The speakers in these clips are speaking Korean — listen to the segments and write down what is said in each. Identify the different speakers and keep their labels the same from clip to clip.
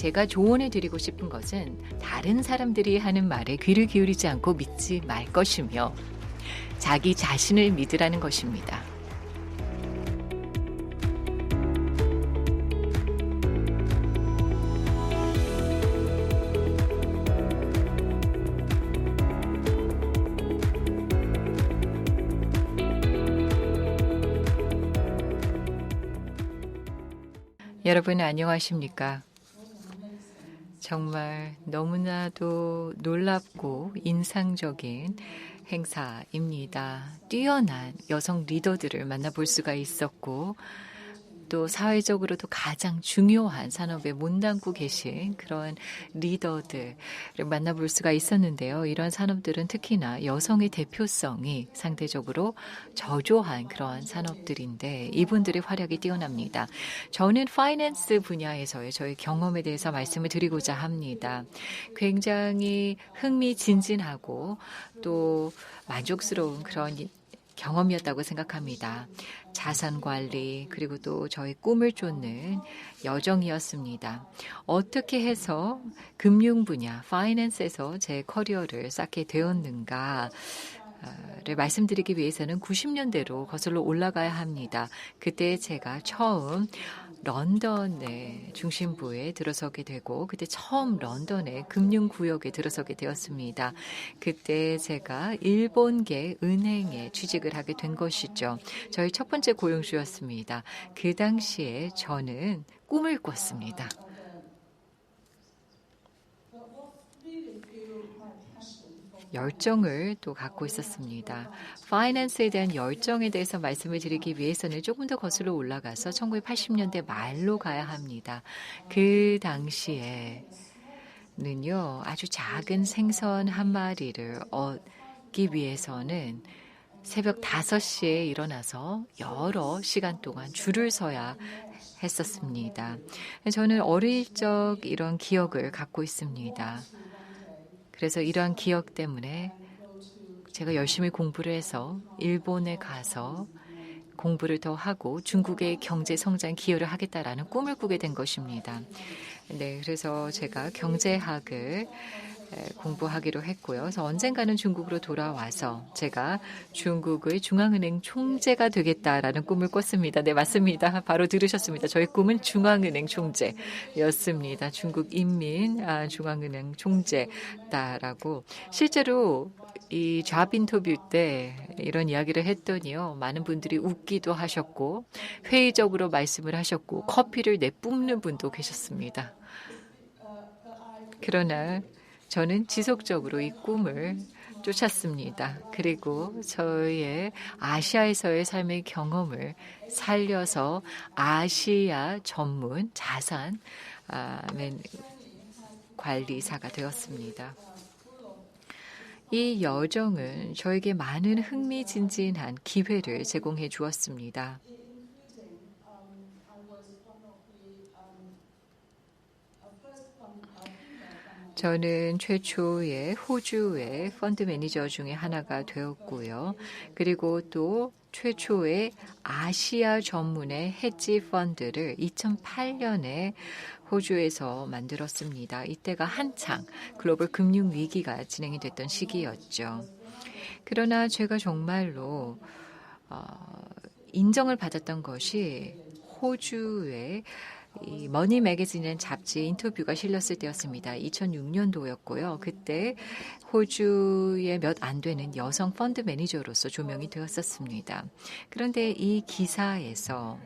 Speaker 1: 제가 조언해 드리고 싶은 것은 다른 사람들이 하는 말에 귀를 기울이지 않고 믿지 말 것이며 자기 자신을 믿으라는 것입니다. 여러분 안녕하십니까? 정말 너무나도 놀랍고 인상적인 행사입니다. 뛰어난 여성 리더들을 만나볼 수가 있었고 또 사회적으로도 가장 중요한 산업에 몸담고 계신 그런 리더들을 만나볼 수가 있었는데요. 이런 산업들은 특히나 여성의 대표성이 상대적으로 저조한 그러한 산업들인데 이분들의 활약이 뛰어납니다. 저는 파이낸스 분야에서의 저의 경험에 대해서 말씀을 드리고자 합니다. 굉장히 흥미진진하고 또 만족스러운 그런 경험이었다고 생각합니다. 자산 관리 그리고 또 저의 꿈을 쫓는 여정이었습니다. 어떻게 해서 금융 분야, 파이낸스에서 제 커리어를 쌓게 되었는가를 말씀드리기 위해서는 90년대로 거슬러 올라가야 합니다. 그때 제가 처음 런던의 중심부에 들어서게 되고 그때 처음 런던의 금융구역에 들어서게 되었습니다. 그때 제가 일본계 은행에 취직을 하게 된 것이죠. 저희 첫 번째 고용주였습니다. 그 당시에 저는 꿈을 꿨습니다. 열정을 또 갖고 있었습니다. 파이낸스에 대한 열정에 대해서 말씀을 드리기 위해서는 조금 더 거슬러 올라가서 1980년대 말로 가야 합니다. 그 당시에는요, 아주 작은 생선 한 마리를 얻기 위해서는 새벽 5시에 일어나서 여러 시간 동안 줄을 서야 했었습니다. 저는 어릴 적 이런 기억을 갖고 있습니다. 그래서 이러한 기억 때문에 제가 열심히 공부를 해서 일본에 가서 공부를 더 하고 중국의 경제 성장에 기여를 하겠다라는 꿈을 꾸게 된 것입니다. 네, 그래서 제가 경제학을 공부하기로 했고요. 그래서 언젠가는 중국으로 돌아와서 제가 중국의 중앙은행 총재가 되겠다라는 꿈을 꿨습니다. 네, 맞습니다. 바로 들으셨습니다. 저의 꿈은 중앙은행 총재였습니다. 중국 인민 중앙은행 총재다라고. 실제로 이 잡 인터뷰 때 이런 이야기를 했더니요. 많은 분들이 웃기도 하셨고 회의적으로 말씀을 하셨고 커피를 내뿜는 분도 계셨습니다. 그러나 저는 지속적으로 이 꿈을 쫓았습니다. 그리고 저의 아시아에서의 삶의 경험을 살려서 아시아 전문 자산 관리사가 되었습니다. 이 여정은 저에게 많은 흥미진진한 기회를 제공해 주었습니다. 저는 최초의 호주의 펀드 매니저 중에 하나가 되었고요. 그리고 또 최초의 아시아 전문의 헤지 펀드를 2008년에 호주에서 만들었습니다. 이때가 한창 글로벌 금융 위기가 진행이 됐던 시기였죠. 그러나 제가 정말로 인정을 받았던 것이 호주의 이 머니 매거진이라는 잡지 인터뷰가 실렸을 때였습니다. 2006년도였고요. 그때 호주의 몇 안 되는 여성 펀드 매니저로서 조명이 되었었습니다. 그런데 이 기사에서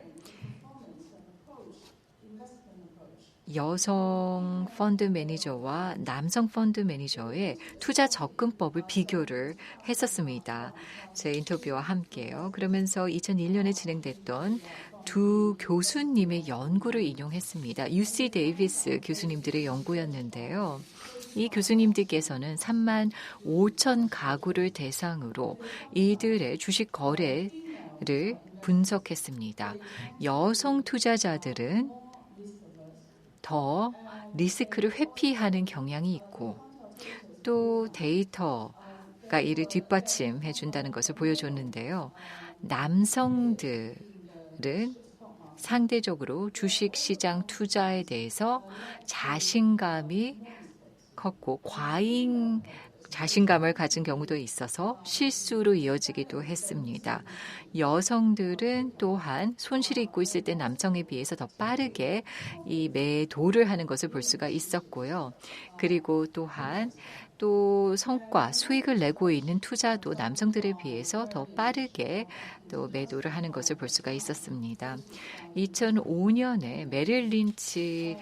Speaker 1: 여성 펀드 매니저와 남성 펀드 매니저의 투자 접근법을 비교를 했었습니다. 제 인터뷰와 함께요. 그러면서 2001년에 진행됐던 두 교수님의 연구를 인용했습니다. UC 데이비스 교수님들의 연구였는데요. 이 교수님들께서는 3만 5천 가구를 대상으로 이들의 주식 거래를 분석했습니다. 여성 투자자들은 더 리스크를 회피하는 경향이 있고 또 데이터가 이를 뒷받침해 준다는 것을 보여줬는데요. 남성들은 상대적으로 주식시장 투자에 대해서 자신감이 컸고 과잉 자신감을 가진 경우도 있어서 실수로 이어지기도 했습니다. 여성들은 또한 손실이 있고 있을 때 남성에 비해서 더 빠르게 이 매도를 하는 것을 볼 수가 있었고요. 그리고 또한 또 성과, 수익을 내고 있는 투자도 남성들에 비해서 더 빠르게 또 매도를 하는 것을 볼 수가 있었습니다. 2005년에 메릴 린치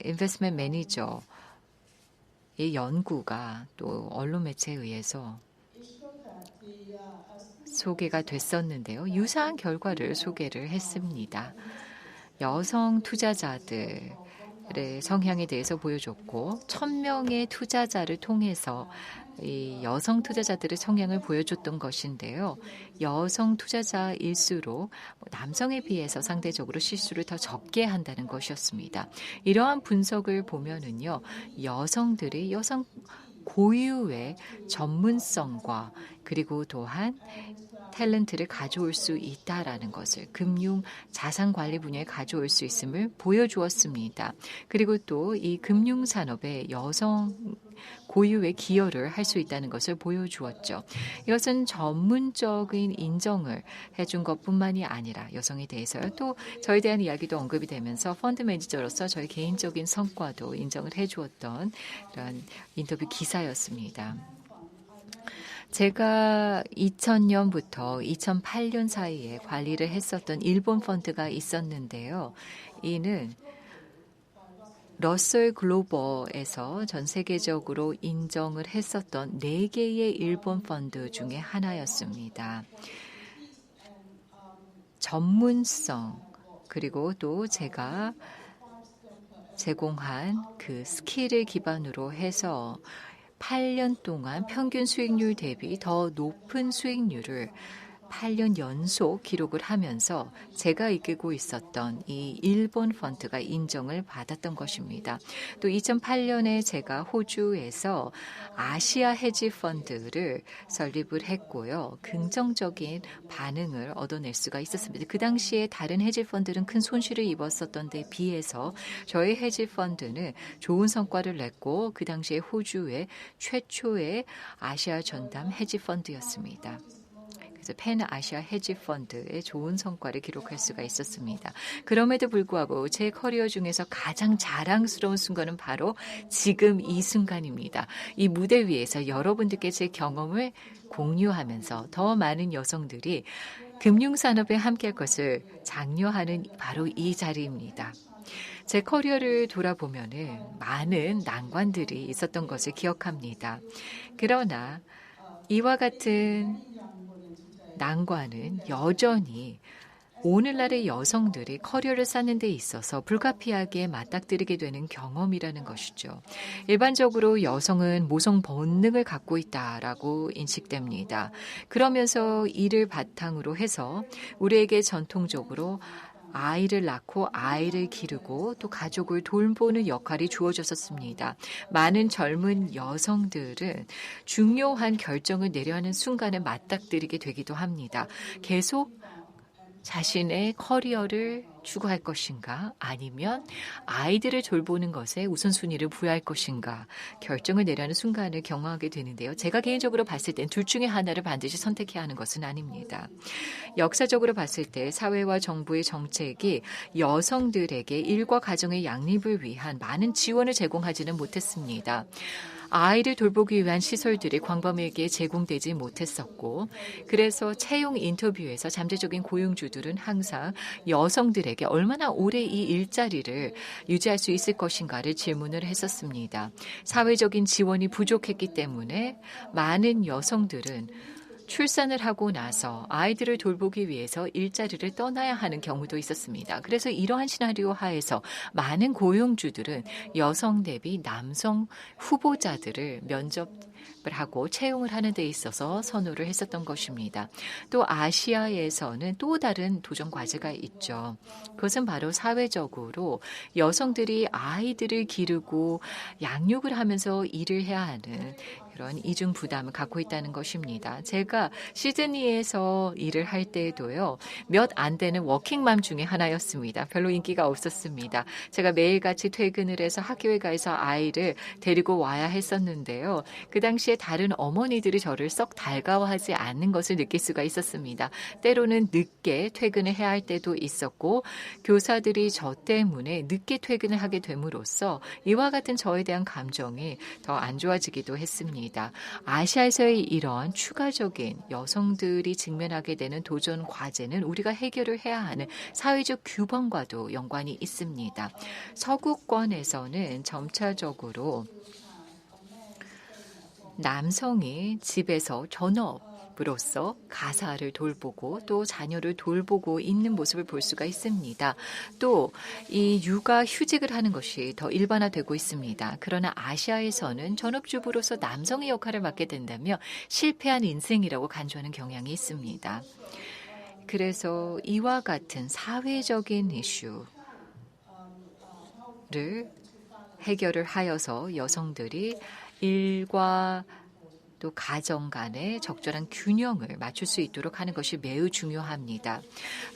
Speaker 1: 인베스트먼트 매니저 이 연구가 또 언론 매체에 의해서 소개가 됐었는데요. 유사한 결과를 소개를 했습니다. 여성 투자자들의 성향에 대해서 보여줬고 1,000명의 투자자를 통해서 이 여성 투자자들의 성향을 보여줬던 것인데요. 여성 투자자일수록 남성에 비해서 상대적으로 실수를 더 적게 한다는 것이었습니다. 이러한 분석을 보면은요, 여성들이 여성 고유의 전문성과 그리고 또한 탤런트를 가져올 수 있다라는 것을 금융 자산 관리 분야에 가져올 수 있음을 보여주었습니다. 그리고 또 이 금융 산업에 여성 고유의 기여를 할 수 있다는 것을 보여주었죠. 이것은 전문적인 인정을 해준 것뿐만이 아니라 여성에 대해서요. 또 저에 대한 이야기도 언급이 되면서 펀드 매니저로서 저의 개인적인 성과도 인정을 해주었던 그런 인터뷰 기사였습니다. 제가 2000년부터 2008년 사이에 관리를 했었던 일본 펀드가 있었는데요. 이는 러셀 글로벌에서 전 세계적으로 인정을 했었던 4개의 일본 펀드 중에 하나였습니다. 전문성 그리고 또 제가 제공한 그 스킬을 기반으로 해서 8년 동안 평균 수익률 대비 더 높은 수익률을 8년 연속 기록을 하면서 제가 이끌고 있었던 이 일본 펀드가 인정을 받았던 것입니다. 또 2008년에 제가 호주에서 아시아 헤지 펀드를 설립을 했고요. 긍정적인 반응을 얻어낼 수가 있었습니다. 그 당시에 다른 헤지 펀드는 큰 손실을 입었었던 데 비해서 저희 헤지 펀드는 좋은 성과를 냈고 그 당시에 호주의 최초의 아시아 전담 헤지 펀드였습니다. 그래서 팬 아시아 헤지 펀드에 좋은 성과를 기록할 수가 있었습니다. 그럼에도 불구하고 제 커리어 중에서 가장 자랑스러운 순간은 바로 지금 이 순간입니다. 이 무대 위에서 여러분들께 제 경험을 공유하면서 더 많은 여성들이 금융산업에 함께할 것을 장려하는 바로 이 자리입니다. 제 커리어를 돌아보면은 많은 난관들이 있었던 것을 기억합니다. 그러나 이와 같은 난관은 여전히 오늘날의 여성들이 커리어를 쌓는 데 있어서 불가피하게 맞닥뜨리게 되는 경험이라는 것이죠. 일반적으로 여성은 모성 본능을 갖고 있다라고 인식됩니다. 그러면서 이를 바탕으로 해서 우리에게 전통적으로 아이를 낳고 아이를 기르고 또 가족을 돌보는 역할이 주어졌었습니다. 많은 젊은 여성들은 중요한 결정을 내려야 하는 순간에 맞닥뜨리게 되기도 합니다. 계속 자신의 커리어를 추구할 것인가 아니면 아이들을 돌보는 것에 우선순위를 부여할 것인가 결정을 내려야 하는 순간을 경험하게 되는데요. 제가 개인적으로 봤을 땐 둘 중에 하나를 반드시 선택해야 하는 것은 아닙니다. 역사적으로 봤을 때 사회와 정부의 정책이 여성들에게 일과 가정의 양립을 위한 많은 지원을 제공하지는 못했습니다. 아이를 돌보기 위한 시설들이 광범위하게 제공되지 못했었고 그래서 채용 인터뷰에서 잠재적인 고용주들은 항상 여성들에게 얼마나 오래 이 일자리를 유지할 수 있을 것인가를 질문을 했었습니다. 사회적인 지원이 부족했기 때문에 많은 여성들은 출산을 하고 나서 아이들을 돌보기 위해서 일자리를 떠나야 하는 경우도 있었습니다. 그래서 이러한 시나리오 하에서 많은 고용주들은 여성 대비 남성 후보자들을 면접을 하고 채용을 하는 데 있어서 선호를 했었던 것입니다. 또 아시아에서는 또 다른 도전 과제가 있죠. 그것은 바로 사회적으로 여성들이 아이들을 기르고 양육을 하면서 일을 해야 하는 그런 이중 부담을 갖고 있다는 것입니다. 제가 시드니에서 일을 할 때에도요. 몇 안 되는 워킹맘 중에 하나였습니다. 별로 인기가 없었습니다. 제가 매일같이 퇴근을 해서 학교에 가서 아이를 데리고 와야 했었는데요. 그 당시에 다른 어머니들이 저를 썩 달가워하지 않는 것을 느낄 수가 있었습니다. 때로는 늦게 퇴근을 해야 할 때도 있었고 교사들이 저 때문에 늦게 퇴근을 하게 됨으로써 이와 같은 저에 대한 감정이 더 안 좋아지기도 했습니다. 아시아에서의 이런 추가적인 여성들이 직면하게 되는 도전 과제는 우리가 해결을 해야 하는 사회적 규범과도 연관이 있습니다. 서구권에서는 점차적으로 남성이 집에서 전업으로서 가사를 돌보고 또 자녀를 돌보고 있는 모습을 볼 수가 있습니다. 또 이 육아 휴직을 하는 것이 더 일반화되고 있습니다. 그러나 아시아에서는 전업주부로서 남성의 역할을 맡게 된다면 실패한 인생이라고 간주하는 경향이 있습니다. 그래서 이와 같은 사회적인 이슈를 해결을 하여서 여성들이 일과 또 가정 간의 적절한 균형을 맞출 수 있도록 하는 것이 매우 중요합니다.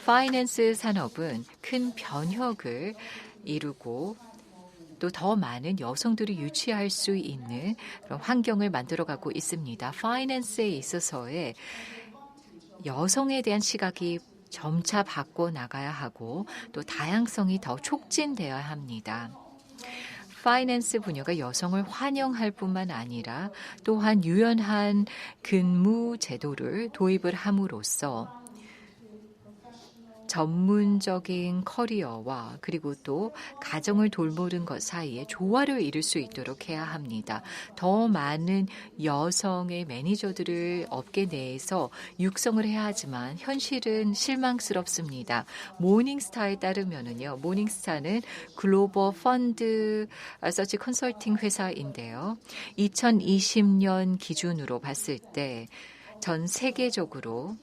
Speaker 1: 파이낸스 산업은 큰 변혁을 이루고 또 더 많은 여성들이 유치할 수 있는 그런 환경을 만들어가고 있습니다. 파이낸스에 있어서의 여성에 대한 시각이 점차 바꿔 나가야 하고 또 다양성이 더 촉진되어야 합니다. 파이낸스 분야가 여성을 환영할 뿐만 아니라 또한 유연한 근무 제도를 도입을 함으로써 전문적인 커리어와 그리고 또 가정을 돌보는 것 사이에 조화를 이룰 수 있도록 해야 합니다. 더 많은 여성의 매니저들을 업계 내에서 육성을 해야 하지만 현실은 실망스럽습니다. 모닝스타에 따르면은요. 모닝스타는 글로벌 펀드 서치 컨설팅 회사인데요. 2020년 기준으로 봤을 때 전 세계적으로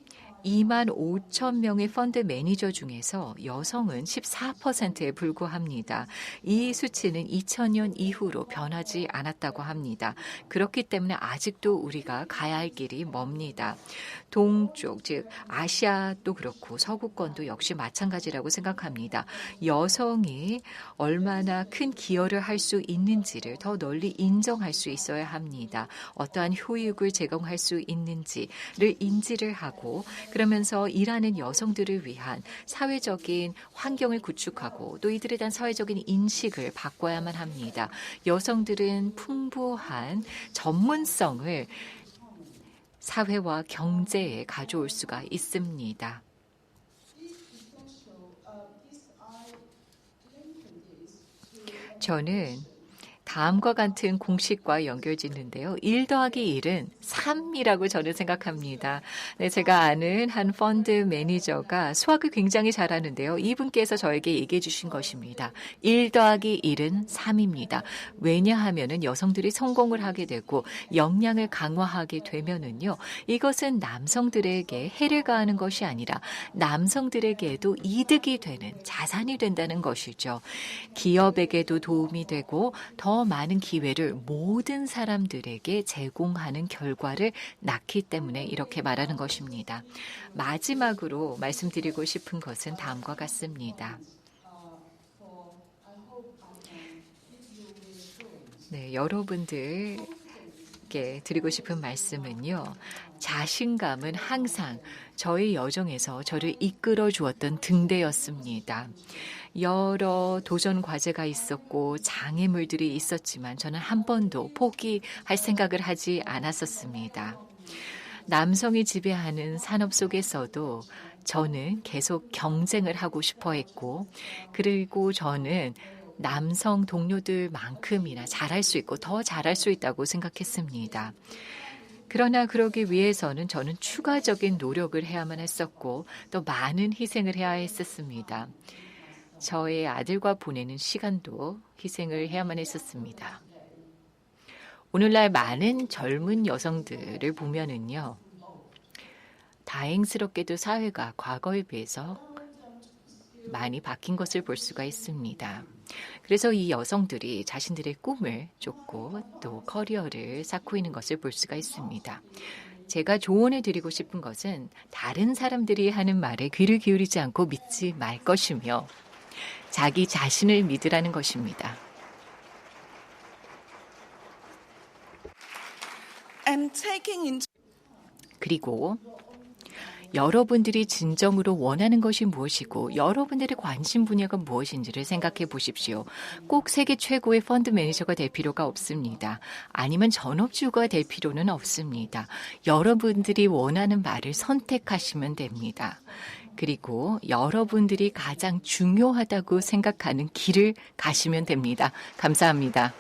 Speaker 1: 2만 5천 명의 펀드 매니저 중에서 여성은 14%에 불과합니다. 이 수치는 2000년 이후로 변하지 않았다고 합니다. 그렇기 때문에 아직도 우리가 가야 할 길이 멉니다. 동쪽, 즉 아시아도 그렇고 서구권도 역시 마찬가지라고 생각합니다. 여성이 얼마나 큰 기여를 할 수 있는지를 더 널리 인정할 수 있어야 합니다. 어떠한 효익을 제공할 수 있는지를 인지를 하고 그러면서 일하는 여성들을 위한 사회적인 환경을 구축하고 또 이들에 대한 사회적인 인식을 바꿔야만 합니다. 여성들은 풍부한 전문성을 사회와 경제에 가져올 수가 있습니다. 저는 다음과 같은 공식과 연결짓는데요. 1 더하기 1은 3이라고 저는 생각합니다. 네, 제가 아는 한 펀드 매니저가 수학을 굉장히 잘하는데요. 이분께서 저에게 얘기해 주신 것입니다. 1 더하기 1은 3입니다. 왜냐하면은 여성들이 성공을 하게 되고 역량을 강화하게 되면은요. 이것은 남성들에게 해를 가하는 것이 아니라 남성들에게도 이득이 되는 자산이 된다는 것이죠. 기업에게도 도움이 되고 더 많은 기회를 모든 사람들에게 제공하는 결과를 낳기 때문에 이렇게 말하는 것입니다. 마지막으로 말씀드리고 싶은 것은 다음과 같습니다. 네, 여러분들께 드리고 싶은 말씀은요. 자신감은 항상 저의 여정에서 저를 이끌어 주었던 등대였습니다. 여러 도전 과제가 있었고 장애물들이 있었지만 저는 한 번도 포기할 생각을 하지 않았었습니다. 남성이 지배하는 산업 속에서도 저는 계속 경쟁을 하고 싶어 했고 그리고 저는 남성 동료들만큼이나 잘할 수 있고 더 잘할 수 있다고 생각했습니다. 그러나 그러기 위해서는 저는 추가적인 노력을 해야만 했었고 또 많은 희생을 해야 했었습니다. 저의 아들과 보내는 시간도 희생을 해야만 했었습니다. 오늘날 많은 젊은 여성들을 보면은요. 다행스럽게도 사회가 과거에 비해서 많이 바뀐 것을 볼 수가 있습니다. 그래서 이 여성들이 자신들의 꿈을 쫓고 또 커리어를 쌓고 있는 것을 볼 수가 있습니다. 제가 조언을 드리고 싶은 것은 다른 사람들이 하는 말에 귀를 기울이지 않고 믿지 말 것이며 자기 자신을 믿으라는 것입니다. 그리고 여러분들이 진정으로 원하는 것이 무엇이고 여러분들의 관심 분야가 무엇인지를 생각해 보십시오. 꼭 세계 최고의 펀드 매니저가 될 필요가 없습니다. 아니면 전업주가 될 필요는 없습니다. 여러분들이 원하는 말을 선택하시면 됩니다. 그리고 여러분들이 가장 중요하다고 생각하는 길을 가시면 됩니다. 감사합니다.